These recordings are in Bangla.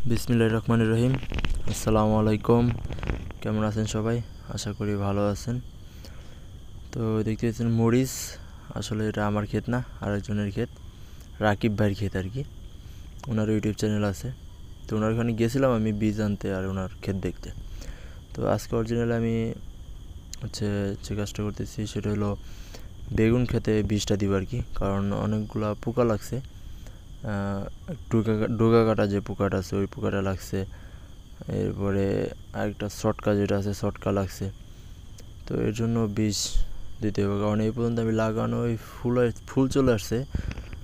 বিসমিল্লাহির রহমানির রহিম। আসসালামু আলাইকুম। কেমন আছেন সবাই? আশা করি ভালো আছেন। তো দেখতে পাচ্ছেন মরিচ, আসলে এটা আমার ক্ষেত না, আরেকজনের ক্ষেত, রাকিব ভাইয়ের ক্ষেত আর কি। ওনার ইউটিউব চ্যানেল আছে, তো ওনার ওখানে গেছিলাম আমি বীজ আনতে আর ওনার ক্ষেত দেখতে। তো আজকে অরিজিনালি আমি যে কাজটা করতেছি সেটা হলো বেগুন ক্ষেতে বীজটা দিব আর কি, কারণ অনেকগুলা পোকা লাগছে। ডোগা কাটা যে পোকাটা আছে ওই পোকাটা লাগছে, এরপরে আরেকটা শটকা যেটা আছে শটকা লাগছে। তো এর জন্য বীজ দিতে হবে, কারণ এই পর্যন্ত আমি লাগানো ওই ফুল চলে আসছে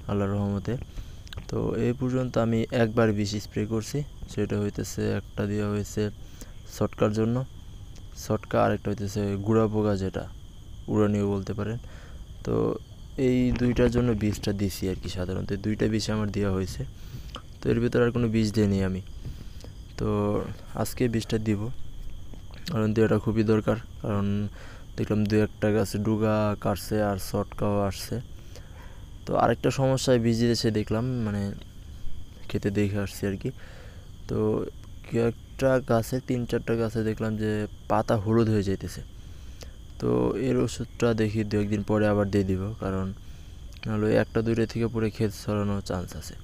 আল্লাহর রহমতে। তো এই পর্যন্ত আমি একবার বীজ স্প্রে করছি, সেটা হইতেছে একটা দেওয়া হয়েছে শটকার জন্য, শটকা, আরেকটা হইতেছে গুঁড়া পোকা যেটা উড়ানিও বলতে পারেন। তো এই দুইটার জন্য বীজটা দিছি আর কি। সাধারণত দুইটা বীজ আমার দেওয়া হয়েছে, তো এর ভিতরে আর কোনো বীজ দিইনি আমি। তো আজকে বীজটা দিব, কারণ দেওয়াটা খুবই দরকার। কারণ দেখলাম দু একটা গাছে ডুগা কাটছে আর শটকাও আসছে। তো আরেকটা সমস্যায় বীজ দিয়েছে দেখলাম, মানে খেতে দেখে আসছি আর কি। তো একটা গাছে 3-4টা গাছে দেখলাম যে পাতা হলুদ হয়ে যাইতেছে। তো এর ওষুধটা দেখি 2-1 দিন পরে আবার দিয়ে দিব, কারণ নাহলে 1-2টা থেকে পরে ক্ষেত ছড়ানোর চান্স আছে।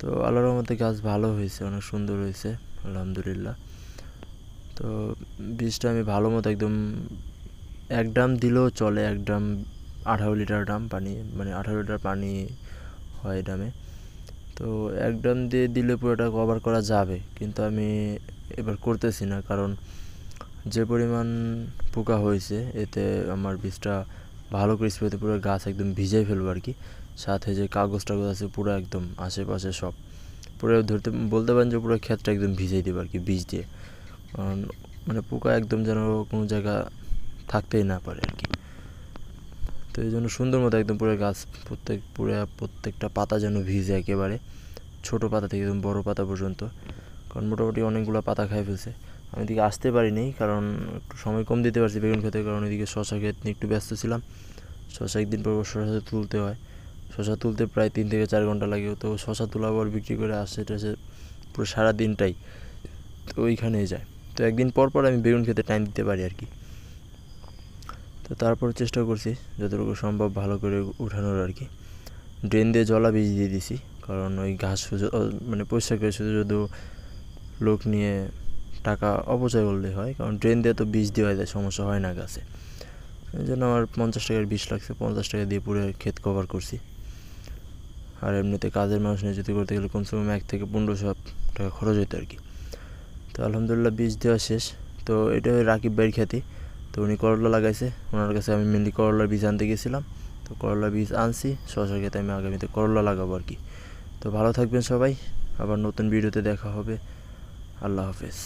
তো আল্লাহর রহমতে গাছ ভালো হয়েছে, অনেক সুন্দর হয়েছে আলহামদুলিল্লাহ। তো বীজটা আমি ভালো মতো একদম 1 ড্রাম দিলেও চলে, 1 ড্রাম 18 লিটার ড্রাম পানি, মানে 18 লিটার পানি হয় ড্রামে। তো 1 ড্রাম দিয়ে দিলে পুরোটা কভার করা যাবে, কিন্তু আমি এবার করতেছি না, কারণ যে পরিমাণ পোকা হয়েছে এতে আমার বীজটা ভালো করে স্প্রেতে পুরো গাছ একদম ভিজাই ফেলবো আর কি। সাথে যে কাগজ টাগজ আছে পুরো একদম আশেপাশে সব পুরো বলতে পারেন যে পুরো ক্ষেতটা একদম ভিজাই দেবো আর কি বীজ দিয়ে, কারণ মানে পোকা একদম যেন কোনো জায়গা থাকতেই না পারে আর কি। তো এই জন্য সুন্দর মতো একদম পুরো গাছ প্রত্যেকটা পাতা যেন ভিজে একেবারে, ছোটো পাতা থেকে একদম বড়ো পাতা পর্যন্ত, কারণ মোটামুটি অনেকগুলো পাতা খাই ফেলছে। আমি এদিকে আসতে পারিনি, কারণ একটু সময় কম দিতে পারছি বেগুন খেতে, কারণ এদিকে শশা ক্ষেত নিয়ে একটু ব্যস্ত ছিলাম। শশা একদিন পর শশা তুলতে হয়, শশা তুলতে প্রায় 3 থেকে 4 ঘন্টা লাগে। তো শশা তোলা আবার বিক্রি করে আসে টাসে পুরো সারা দিনটাই তো ওইখানেই যায়। তো একদিন পর পর আমি বেগুন খেতে টাইম দিতে পারি আর কি। তো তারপর চেষ্টা করছি যতটুকু সম্ভব ভালো করে উঠানোর আর কি। ড্রেন দিয়ে জলা বীজ দিয়ে দিছি, কারণ ওই ঘাস মানে পরিষ্কার করে শুধু লোক নিয়ে টাকা অপচয় করলে হয়, কারণ ড্রেন দিয়ে তো বীজ দেওয়া যায়, সমস্যা হয় না গাছে। এই জন্য আমার 50 টাকার বীজ লাগছে, 50 টাকা দিয়ে পুরো ক্ষেত কভার করছি। আর এমনিতে কাজের মানুষ নিয়ে যদি করতে গেলে কমসে কম 1 থেকে 1500 টাকা খরচ হইতো আর কি। তো আলহামদুলিল্লাহ বীজ দেওয়া শেষ। তো এটা রাকিব ভাইয়ের খ্যাতি। তো উনি করলা লাগাইছে, ওনার কাছে আমি মেনলি করলার বীজ আনতে গেছিলাম। তো করলার বীজ আনছি, শশার ক্ষেতে আমি আগামীতে করলা লাগাবো আর কি। তো ভালো থাকবেন সবাই, আবার নতুন ভিডিওতে দেখা হবে। আল্লাহ হাফেজ।